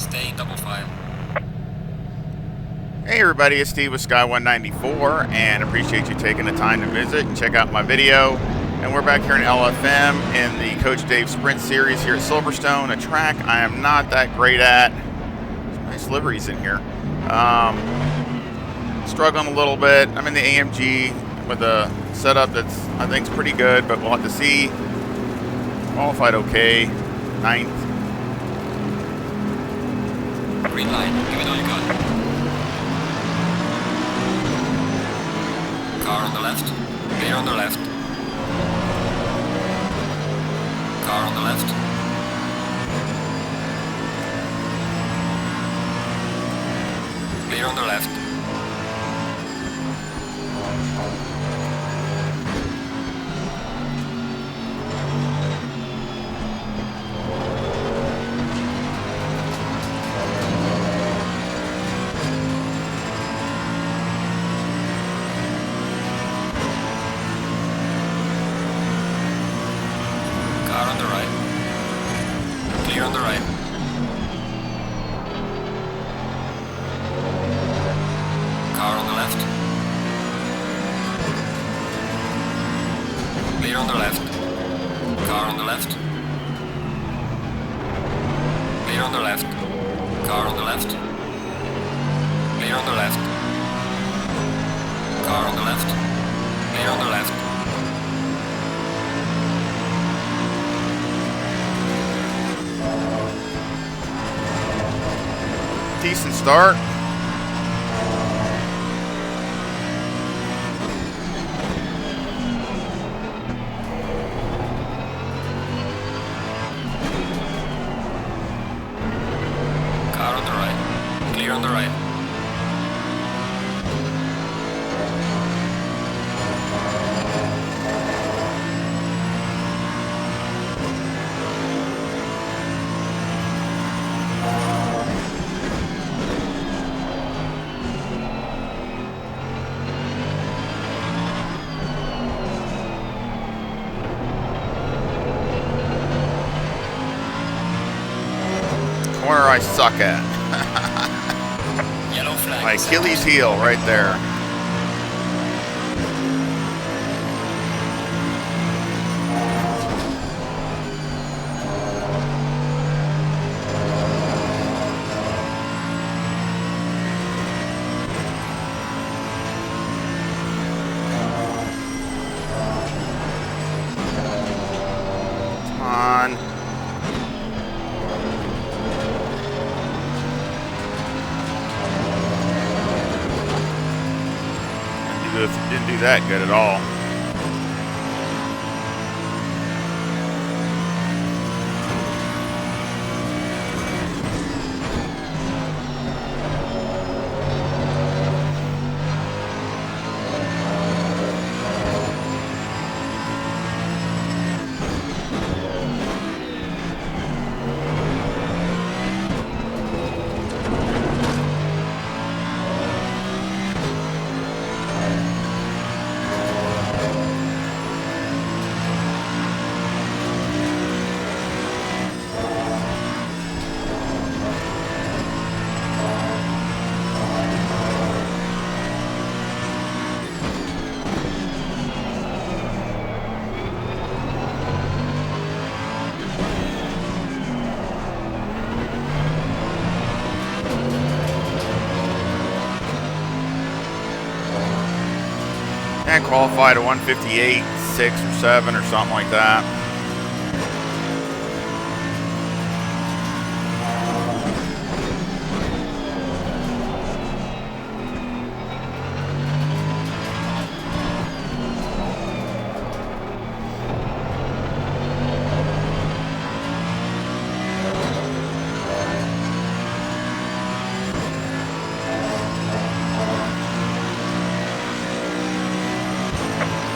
Stay double file. Hey everybody, it's Steve with Sky 194, and appreciate you taking the time to visit and check out my video. And we're back here in LFM in the Coach Dave Sprint Series here at Silverstone, a track I am not that great at. Some nice liveries in here. Struggling a little bit. I'm in the AMG with a setup that's I think is pretty good, but we'll have to see. Qualified okay, 9th. Green line, give it all you got. Car on the left, clear on the left. Car on the left. Clear on the left. Car on the right. Clear on the right. Car on the left. Clear on the left. Car on the left. Clear on the left. Car on the left. Clear on the left. Car on the left. Clear on the left. Decent start. Car on the right. Clear on the right. Corner I suck at. Yellow flag. My Achilles heel right there. Come on. Didn't do that good at all. And qualified at 158, 6 or 7 or something like that.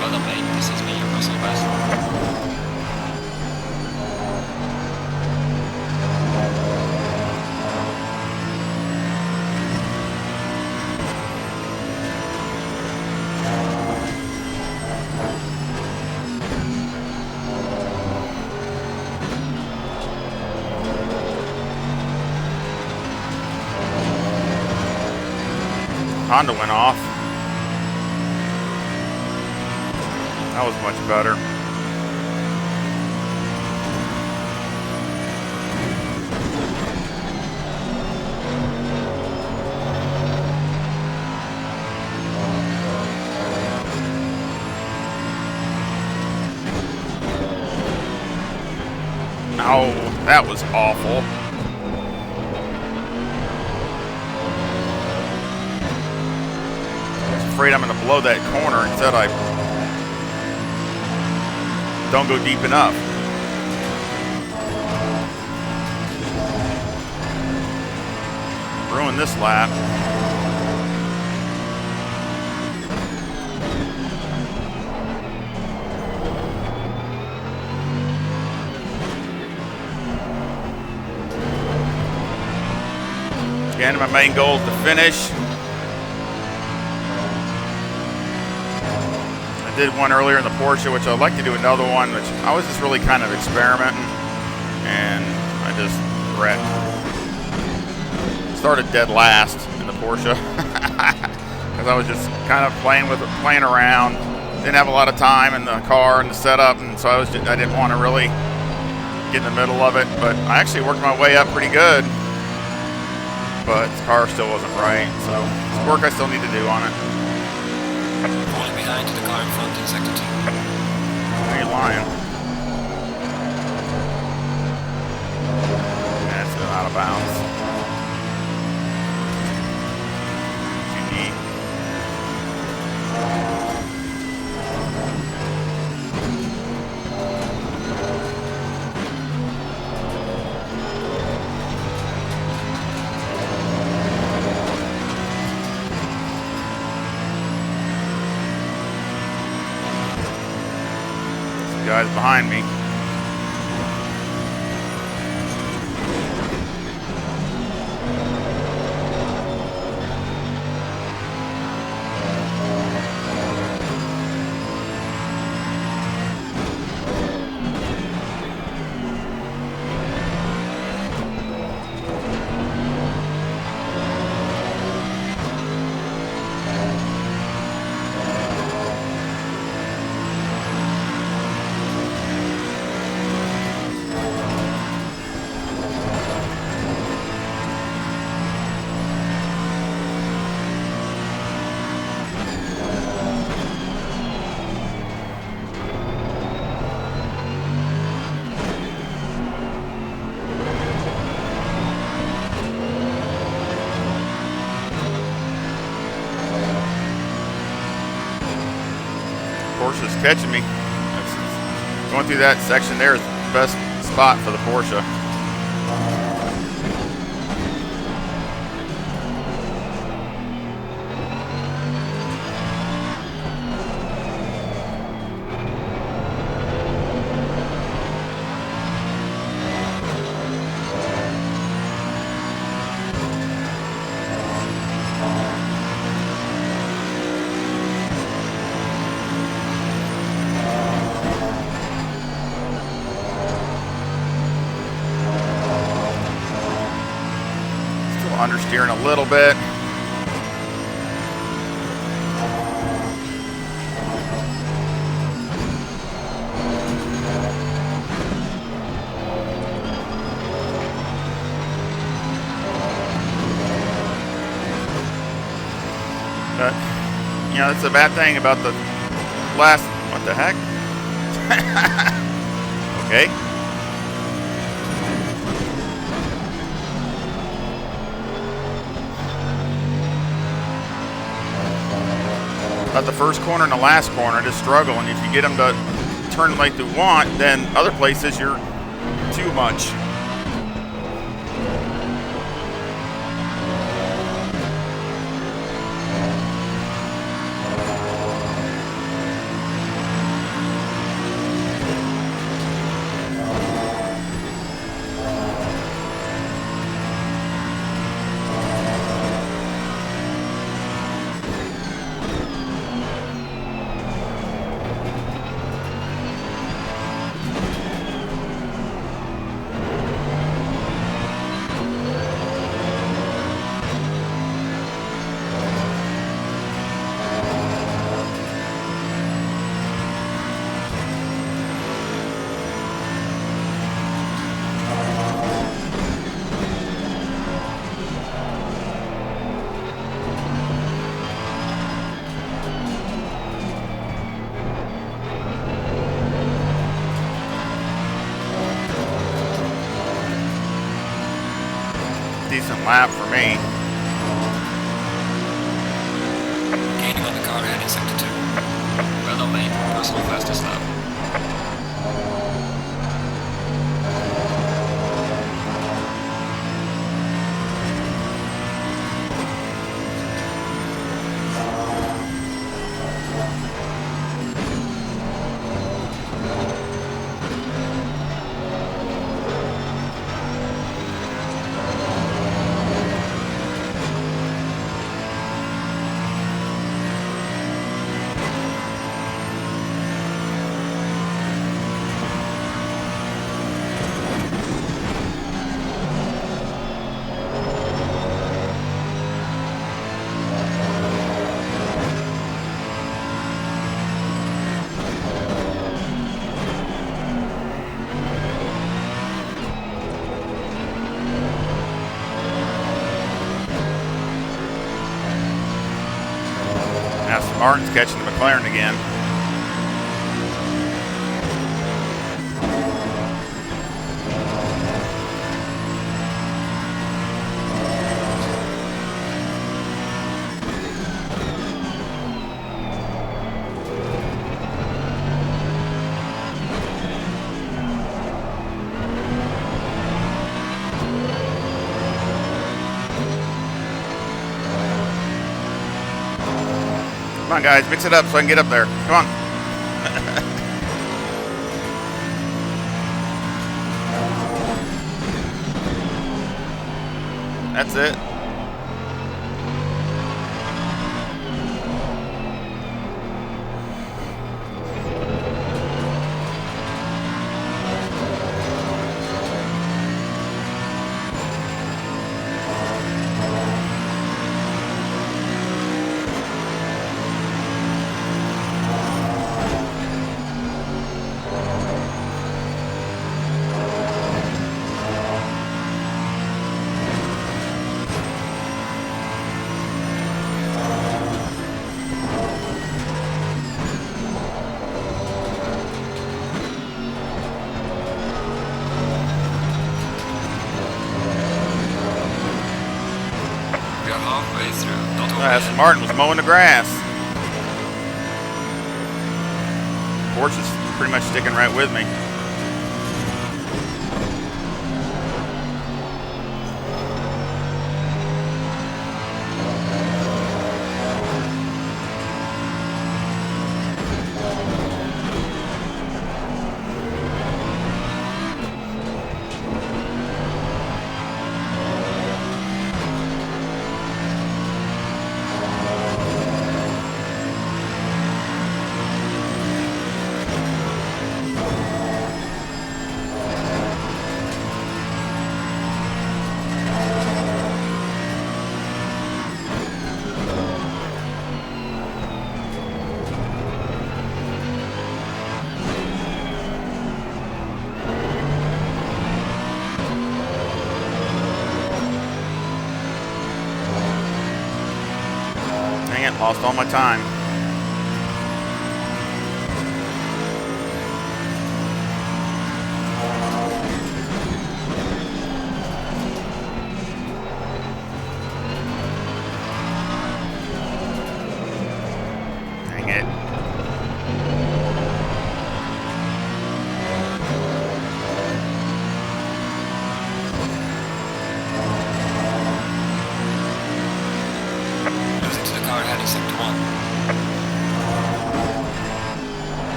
Well done, mate. This is me, your personal best. Honda went off. That was much better. Oh, that was awful. I was afraid I'm going to blow that corner. Instead, I don't go deep enough. Ruin this lap. Again, my main goal is to finish. I did one earlier in the Porsche, which I'd like to do another one, which I was just really kind of experimenting, and I just wrecked. Started dead last in the Porsche because I was just kind of playing around. Didn't have a lot of time in the car and the setup, and so I didn't want to really get in the middle of it. But I actually worked my way up pretty good. But the car still wasn't right, so it's work I still need to do on it. Falling behind the car in front in sector 2. Are you lying? That's out of bounds. GG. Guys behind me. Corsa's catching me. Going through that section there is the best spot for the Porsche. Understeering a little bit. But, you know, that's a bad thing about the last, what the heck? Okay. About the first corner and the last corner, just struggle. And if you get them to turn like they want, then other places you're too much. decent lap for me. Gaining on the car ahead in sector 2. Well done, mate. Personal fastest lap. Aston Martin's catching the McLaren again. Come on, guys, mix it up so I can get up there. Come on. That's it. We are halfway through. Not over Aston yet. Martin was mowing the grass. Porsche's pretty much sticking right with me. Dang it, lost all my time. Dang it. Losing to the car ahead in sector 1.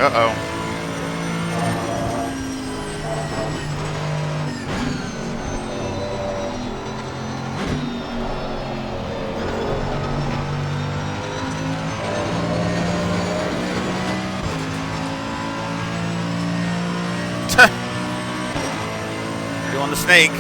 Uh-oh. Doing the snake.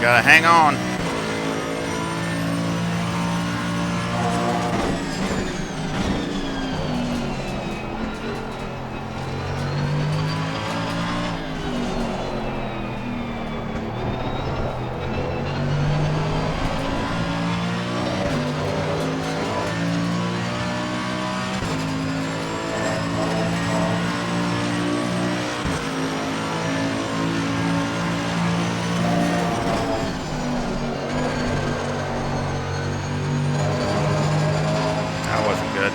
Gotta hang on. That wasn't good.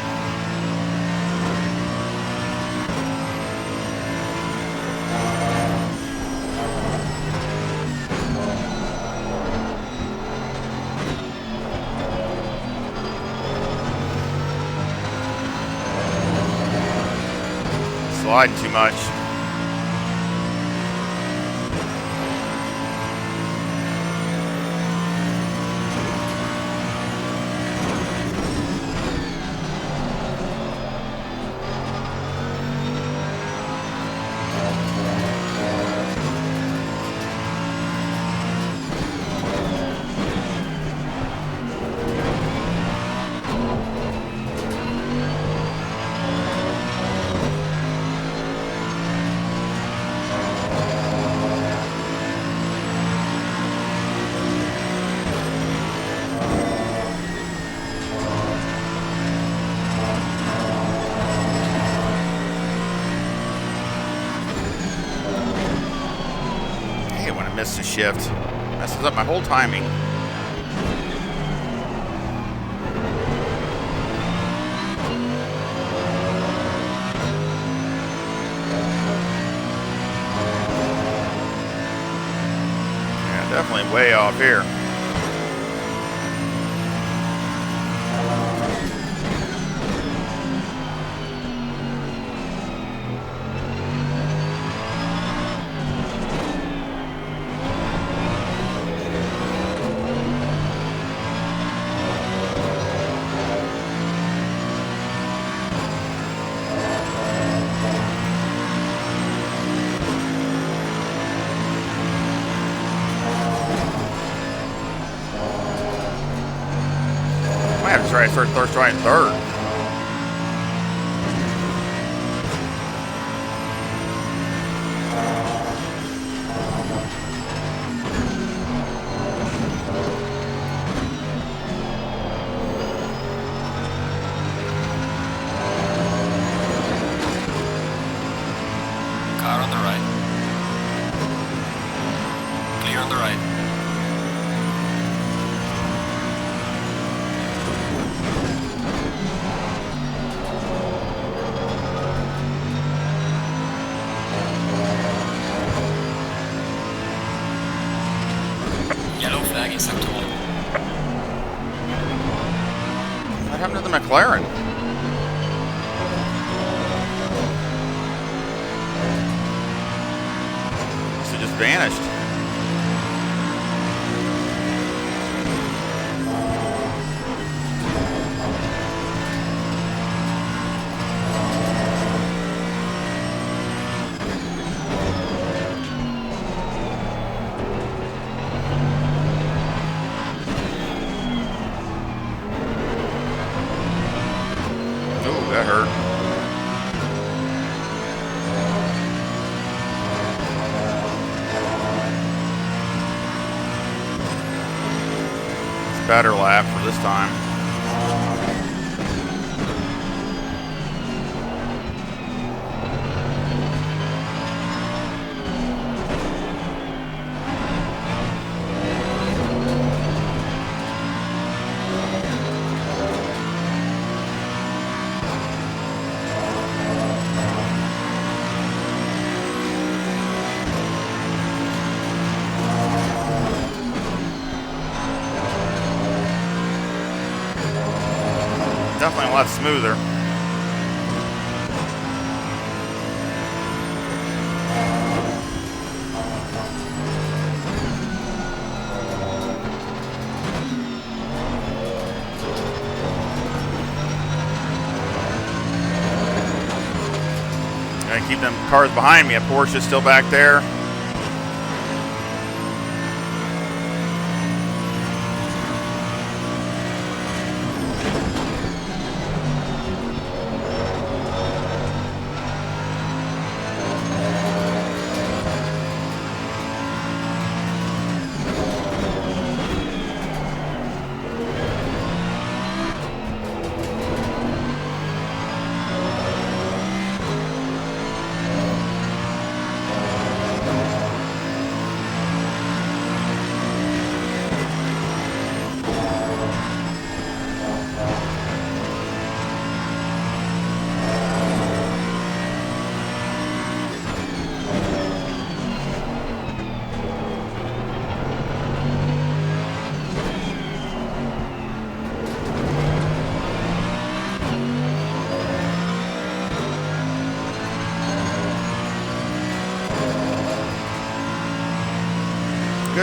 Sliding too much. Miss the shift. Messes up my whole timing. Yeah, definitely way off here. I have to try first try and third. Car on the right. Clear on the right. Yellow flag in sector 1. What happened to the McLaren? Must have just vanished. That hurt. It's a better lap for this time. Definitely a lot smoother. Gotta keep them cars behind me. A Porsche is still back there.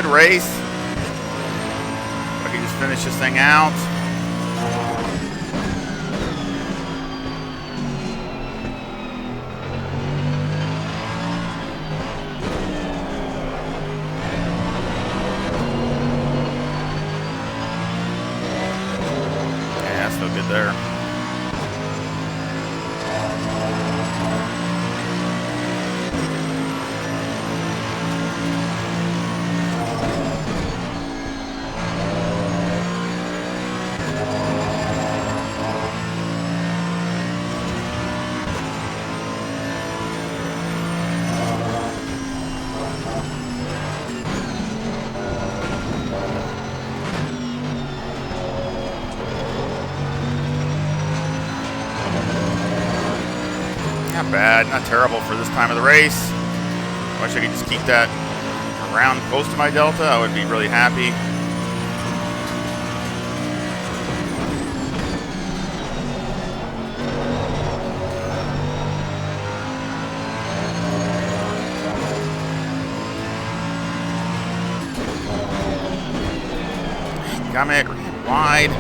good race. If I can just finish this thing out. Yeah, that's no good there. Not bad, not terrible for this time of the race. Wish I could just keep that around close to my delta. I would be really happy. Gummit, wide.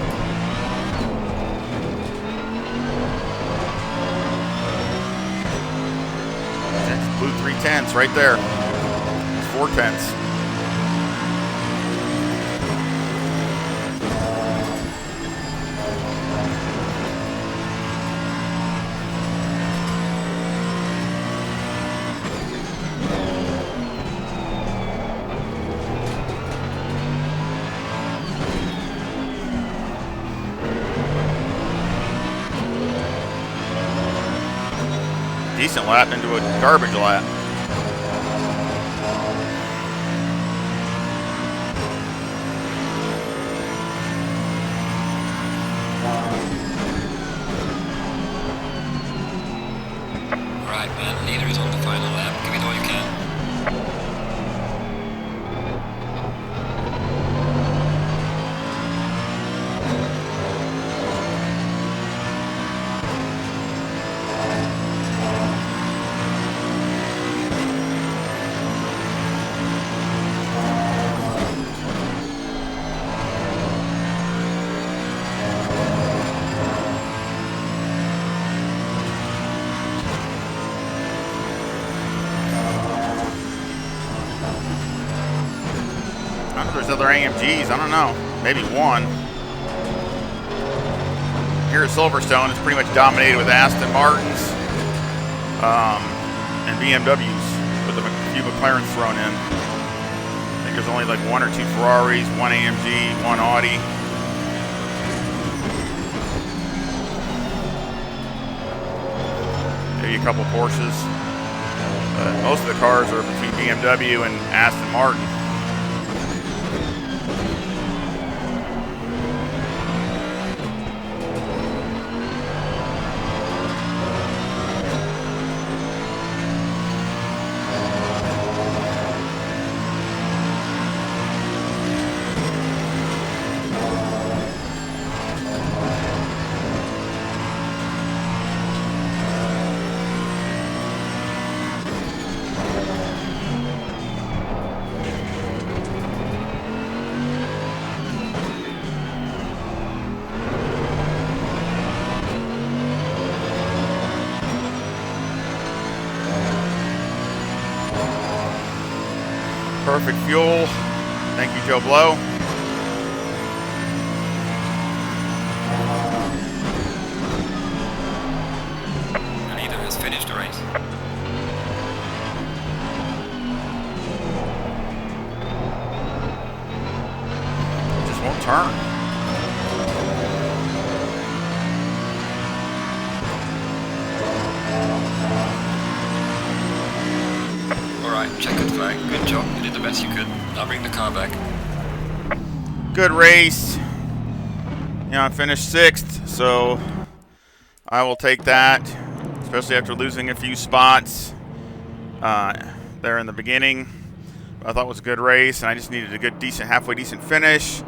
Blue 3/10 right there. It's 4/10. Decent lap into a garbage lap. Right, man. Leader is on the final lap. Give it all you can. I don't know if there's other AMGs. I don't know. Maybe one. Here at Silverstone, it's pretty much dominated with Aston Martins and BMWs with a few McLarens thrown in. I think there's only like one or two Ferraris, one AMG, one Audi. Maybe a couple Porsches. Most of the cars are between BMW and Aston Martin. Perfect fuel. Thank you, Joe Blow. The leader has finished the race. Just won't turn. Alright, checkered flag. Good job. You did the best you could. Now bring the car back. Good race. You know, I finished 6th, so I will take that, especially after losing a few spots there in the beginning. I thought it was a good race, and I just needed a good, halfway decent finish.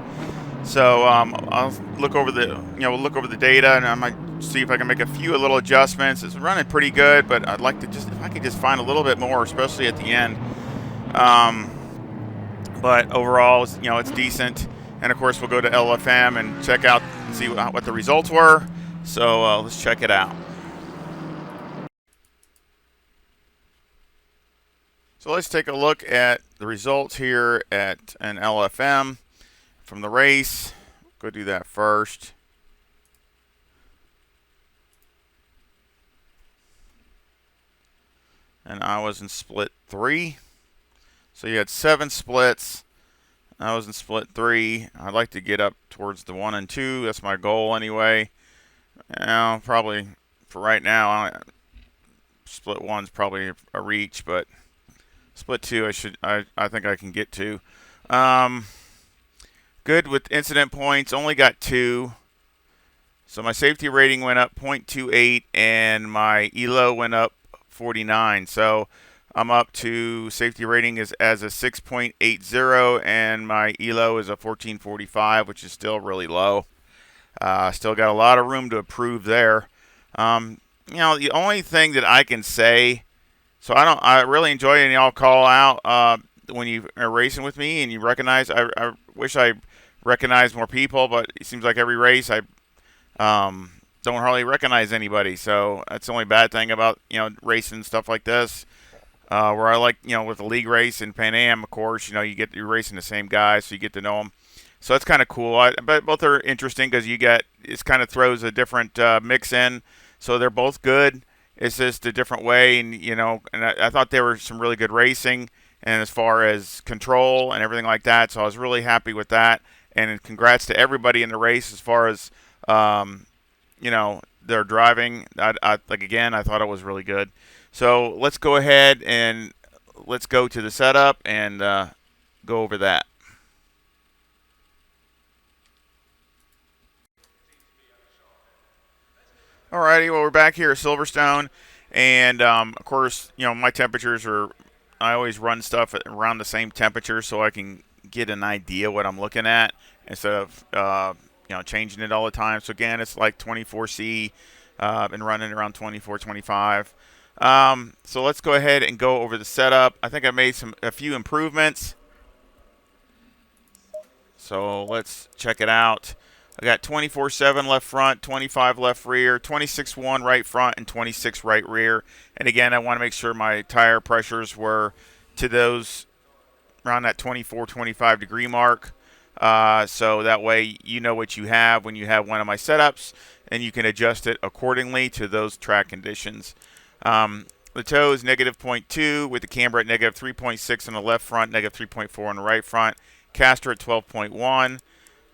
So I'll look over we'll look over the data, and I might see if I can make a few little adjustments. It's running pretty good, but I'd like to if I could just find a little bit more, especially at the end. but overall, it's decent. And of course, we'll go to LFM and check out and see what the results were. So let's check it out. So let's take a look at the results here at an LFM from the race. Go do that first. And I was in split 3. So you had 7 splits. I was in split 3. I'd like to get up towards the 1 and 2. That's my goal anyway. Probably for right now, split 1's probably a reach, but split 2 I think I can get to. Good with incident points. Only got 2. So my safety rating went up 0.28 and my ELO went up 49. So I'm up to safety rating as a 6.80 and my ELO is a 1445, which is still really low. Still got a lot of room to improve there. The only thing that I can say, so I really enjoy it, and y'all call out when you are racing with me and you recognize. I wish I recognized more people, but it seems like every race I don't hardly recognize anybody. So that's the only bad thing about racing stuff like this. Where I like with the league race in Pan Am, of course, you're racing the same guys, so you get to know them. So that's kind of cool. But both are interesting because it kind of throws a different mix in. So they're both good. It's just a different way, and I thought there were some really good racing, and as far as control and everything like that. So I was really happy with that. And congrats to everybody in the race as far as their driving. I thought it was really good. So let's go ahead and let's go to the setup and go over that. Alrighty, well, we're back here at Silverstone, and of course, my temperatures are. I always run stuff around the same temperature so I can get an idea what I'm looking at instead of changing it all the time. So again, it's like 24C. Been running around 24, 25. So let's go ahead and go over the setup. I think I made a few improvements. So let's check it out. I got 24/7 left front, 25 left rear, 26/1 right front, and 26 right rear. And again, I want to make sure my tire pressures were to those around that 24, 25 degree mark. So that way you know what you have when you have one of my setups, and you can adjust it accordingly to those track conditions. The toe is -0.2 with the camber at -3.6 on the left front, -3.4 on the right front. Caster at 12.1.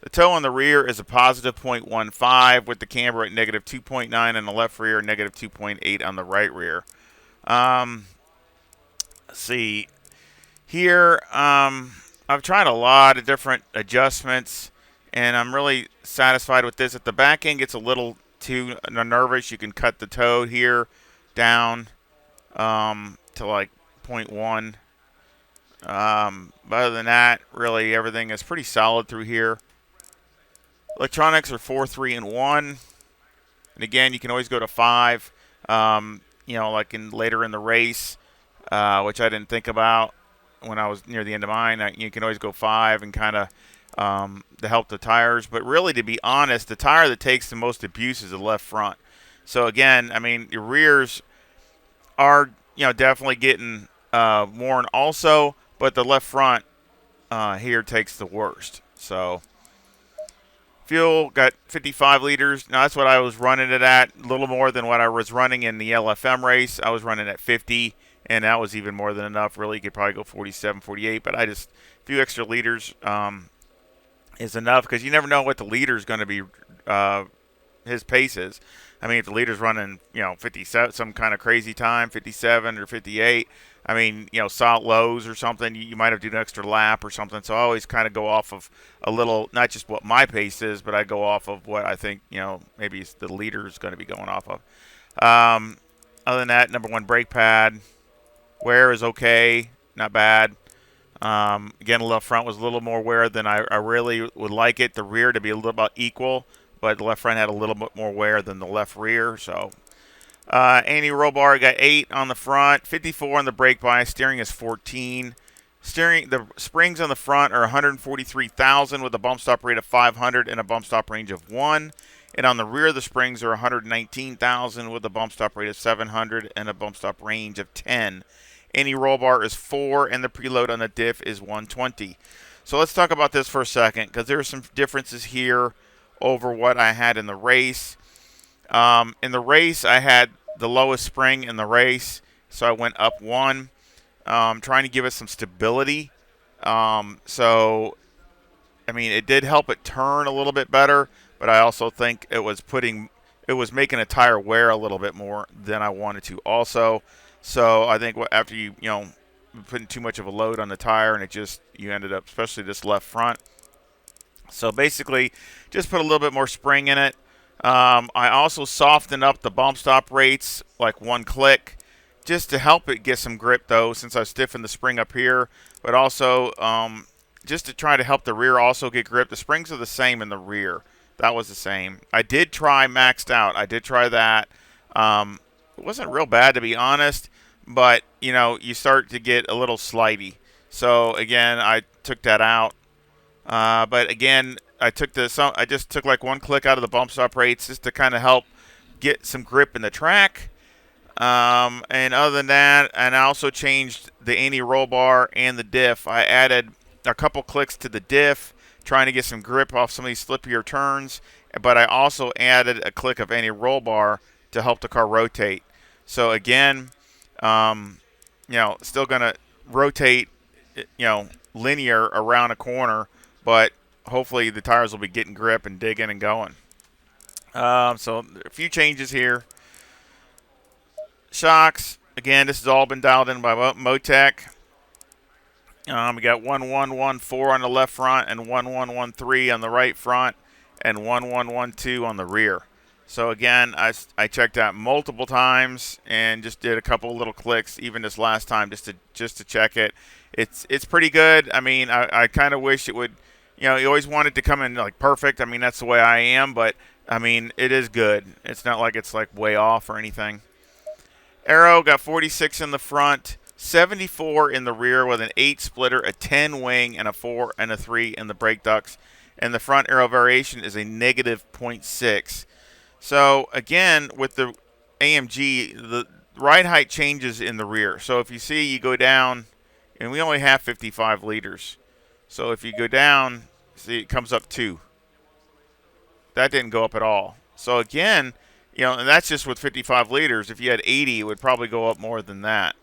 The toe on the rear is a +0.15 with the camber at -2.9 on the left rear, -2.8 on the right rear. Let's see. Here, I've tried a lot of different adjustments, and I'm really satisfied with this. If the back end gets a little too nervous, you can cut the toe here down to like 0.1. But other than that, really everything is pretty solid through here. Electronics are 4, 3, and 1. And again, you can always go to 5, like later in the race, which I didn't think about when I was near the end of mine. You can always go 5 and kind of to help the tires. But really, to be honest, the tire that takes the most abuse is the left front. So again, I mean, your rears are definitely getting worn also, but the left front here takes the worst. So fuel got 55 liters. Now that's what I was running it at, a little more than what I was running in the LFM race. I was running at 50, and that was even more than enough. Really, you could probably go 47, 48, but a few extra liters is enough because you never know what the leader is going to be, his pace is. I mean, if the leader's running, 57, some kind of crazy time, 57 or 58, I mean, salt lows or something, you might have to do an extra lap or something. So I always kind of go off of a little, not just what my pace is, but I go off of what I think, maybe the leader is going to be going off of. Other than that, number 1 brake pad, wear is okay, not bad. Again, the left front was a little more wear than I really would like it. The rear to be a little about equal, but the left front had a little bit more wear than the left rear. So anti-roll bar got 8 on the front, 54 on the brake bias. Steering is 14. The springs on the front are 143,000 with a bump stop rate of 500 and a bump stop range of 1. And on the rear, the springs are 119,000 with a bump stop rate of 700 and a bump stop range of 10. Any roll bar is 4, and the preload on the diff is 120. So let's talk about this for a second, because there are some differences here over what I had in the race. In the race, I had the lowest spring in the race, so I went up 1. Trying to give it some stability. So, I mean, it did help it turn a little bit better, but I also think it was making a tire wear a little bit more than I wanted to also. So I think after you putting too much of a load on the tire, and you ended up, especially this left front. So basically, just put a little bit more spring in it. I also softened up the bump stop rates, like 1 click, just to help it get some grip, though, since I stiffened the spring up here. But also, just to try to help the rear also get grip. The springs are the same in the rear. That was the same. I did try maxed out. I did try that. It wasn't real bad, to be honest, but, you start to get a little slidey. So, again, I took that out. But again, I just took like 1 click out of the bump stop rates just to kind of help get some grip in the track. And other than that, and I also changed the anti-roll bar and the diff. I added a couple clicks to the diff, trying to get some grip off some of these slippier turns. But I also added a click of anti-roll bar to help the car rotate. So again, still gonna rotate, linear around a corner, but hopefully the tires will be getting grip and digging and going. So a few changes here. Shocks, again, this has all been dialed in by Motec. We got 1114 on the left front and 1113 on the right front and 1112 on the rear. So again, I checked out multiple times and just did a couple little clicks even this last time just to check it. It's pretty good. I mean, I kind of wish it would, you always want it to come in like perfect. I mean, that's the way I am, but I mean, it is good. It's not like it's like way off or anything. Aero got 46 in the front, 74 in the rear with an 8 splitter, a 10 wing, and a 4 and a 3 in the brake ducts. And the front aero variation is a negative 0.6. So again, with the AMG, the ride height changes in the rear. So if you see, you go down, and we only have 55 liters. So if you go down, see, it comes up 2. That didn't go up at all. So again, and that's just with 55 liters. If you had 80, it would probably go up more than that.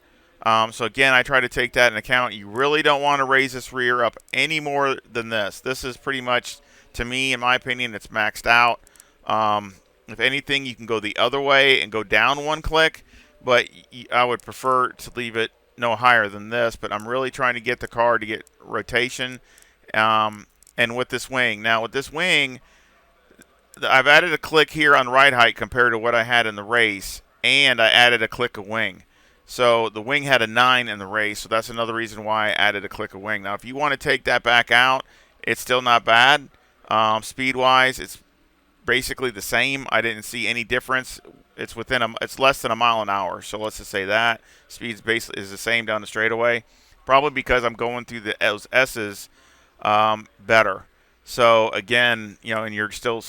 So again, I try to take that into account. You really don't want to raise this rear up any more than this. This is pretty much, to me, in my opinion, it's maxed out. If anything, you can go the other way and go down 1 click, but I would prefer to leave it no higher than this. But I'm really trying to get the car to get rotation. And with this wing. Now, with this wing, I've added a click here on ride height compared to what I had in the race, and I added a click of wing. So the wing had a 9 in the race, so that's another reason why I added a click of wing. Now, if you want to take that back out, it's still not bad. Speed-wise, it's basically the same. I didn't see any difference. It's less than a mile an hour, so let's just say that. Speed is the same down the straightaway, probably because I'm going through those S's better. So again, and you're still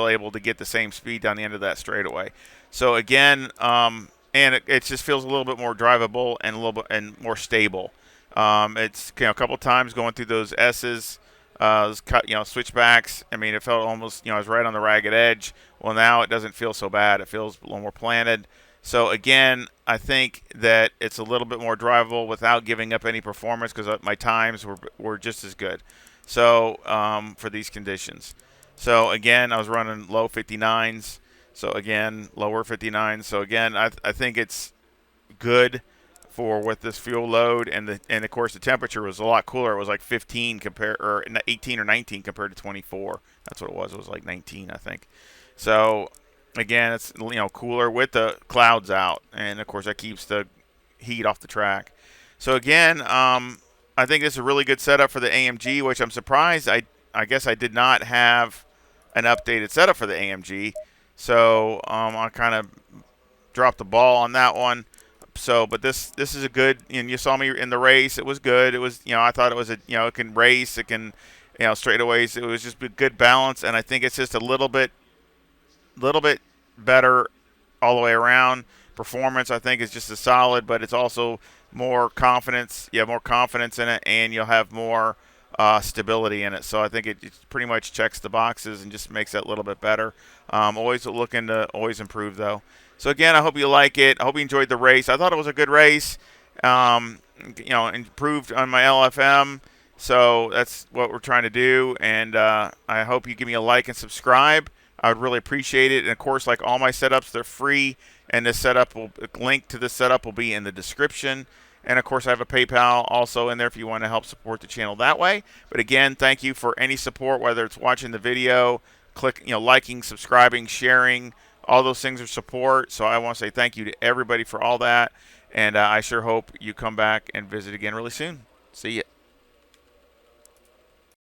able to get the same speed down the end of that straightaway. So again, and it just feels a little bit more drivable and a little bit and more stable. It's a couple times going through those S's, those switchbacks. I mean, it felt almost I was right on the ragged edge. Well, now it doesn't feel so bad. It feels a little more planted. So again, I think that it's a little bit more drivable without giving up any performance because my times were just as good. So for these conditions. So again, I was running low 59s. So again, lower 59s. So again, I think it's good with this fuel load, and of course the temperature was a lot cooler. It was like 18 or 19 compared to 24. That's what it was. It was like 19, I think. So again, it's cooler with the clouds out, and of course that keeps the heat off the track. So again, I think it's a really good setup for the AMG, which I'm surprised. I guess I did not have an updated setup for the AMG, so I kind of dropped the ball on that one. So, but this is a good. And you saw me in the race. It was good. It was, I thought it was it can race. It can, straightaways. It was just a good balance, and I think it's just a little bit better all the way around. Performance, I think, is just as solid, but it's also more confidence. You have more confidence in it, and you'll have more stability in it. So I think it pretty much checks the boxes and just makes it a little bit better. Always looking to always improve, though. So again, I hope you like it. I hope you enjoyed the race. I thought it was a good race. Improved on my LFM. So that's what we're trying to do, and I hope you give me a like and subscribe. I would really appreciate it. And of course, like all my setups, they're free, and this link to this setup will be in the description. And of course, I have a PayPal also in there if you want to help support the channel that way. But again, thank you for any support, whether it's watching the video, liking, subscribing, sharing. All those things are support. So I want to say thank you to everybody for all that. And I sure hope you come back and visit again really soon. See ya.